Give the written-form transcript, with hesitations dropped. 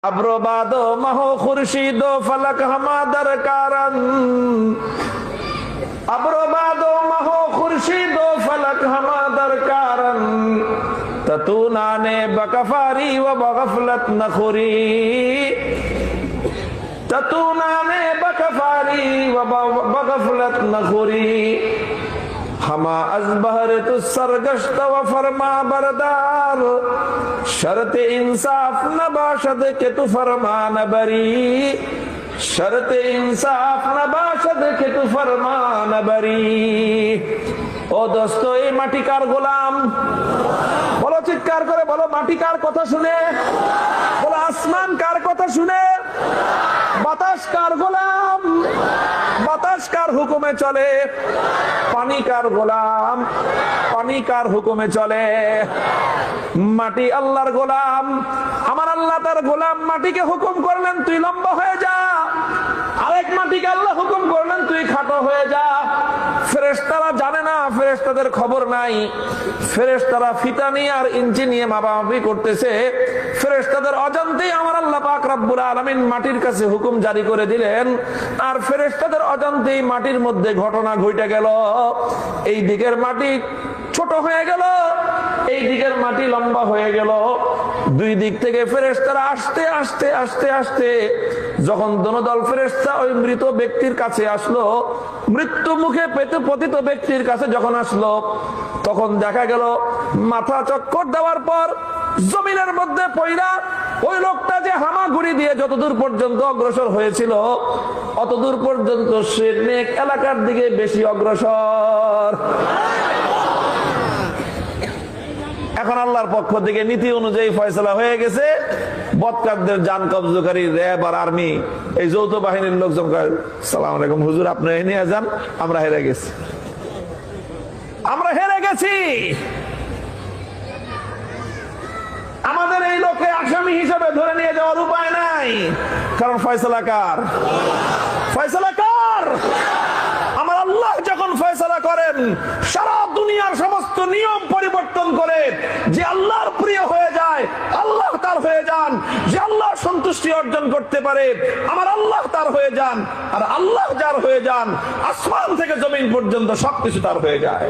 अब्रोबादो महो खुर्शीदो फलक हमा दरकारन अब्रोबादो महो खुर्शीदो फलक हमा दरकारन ततूनाने बकफारी व बगफलत नखुरी ततूनाने बकफारी व बगफलत नखुरी हमा अजबहर तु सरगश्त व फरमा बरदार शर्त इंसाफ न बाशद के तु फरमा न बरी शर्त इंसाफ न बाशद के तु फरमा न बरी। ओ दोस्तों এই মাটি কার গোলাম? বলো চিৎকার করে বলো, মাটি কার কথা শুনে? বলো আসমান কার কথা শুনে? বাতাস কার গোলাম? বাতাস কার হুকুমে চলে? পানি কার গোলাম? পানি কার হুকুমে চলে? মাটি আল্লাহর গোলাম। আমার আল্লাহ তার গোলাম মাটিকে হুকুম করলেন তুই লম্বা হয়ে যা, আরেক মাটিকে আল্লাহ হুকুম করলেন তুই খাটো হয়ে যা। ফেরেশতারা জানে না, ফেরেশতাদের খবর নাই, ফেরেশতারা ফিতা নিয়ে আর ইঞ্চি নিয়ে মাপামাপি করতেছে। ফেরেশতাদের অজান্তেই আমার আল্লাহ পাক রব্বুল আলামিন মাটির কাছে হুকুম জারি করে দিলেন, আর ফেরেশতাদের অজান্তেই মাটির মধ্যে ঘটনা ঘটে গেল। এই দিকের মাটি ছোট হয়ে গেল, এই দিকের মাটি লম্বা হয়ে গেল। দুই দিক থেকে ফেরেশতারা আস্তে আস্তে আস্তে আস্তে যখন দোনোদল ফেরেশতা ওই মৃত ব্যক্তির কাছে আসলো, মৃত্যু মুখে পতিত ব্যক্তির কাছে যখন আসলো, তখন দেখা গেল মাথা চক্কর দেওয়ার পর জমিনের মধ্যে পয়রা ওই লোকটা যে হামাগুড়ি দিয়ে যতদূর পর্যন্ত অগ্রসর হয়েছিল অতদূর পর্যন্ত সে নেক এলাকার দিকে বেশি অগ্রসর। এখন আল্লাহর পক্ষ থেকে নীতি অনুযায়ী ফয়সালা হয়ে গেছে, বদকারদের জান কবজকারী র্যাব আর আর্মি এই যৌথ বাহিনীর লোকজন সালাম আলাইকুম হুজুর আপনি নিয়ে যান, আমরা হেরে গেছি, আমরা হেরে গেছি। আমাদের এই লোকে আসামি হিসেবে ধরে নিয়ে যাওয়ার উপায় নাই, কারণ ফয়সালা কার? ফয়সালা কার? আমার আল্লাহ যখন ফয়সালা করেন সারা দুনিয়ার সমস্ত নিয়ম পরিবর্তন করে যে আল্লাহর প্রিয় হয়ে যায় আল্লাহ তার হয়ে যান, যে আল্লাহর সন্তুষ্টি অর্জন করতে পারে আমার আল্লাহ তার হয়ে যান, আর আল্লাহ যার হয়ে যান আসমান থেকে জমিন পর্যন্ত সবকিছু তার হয়ে যায়।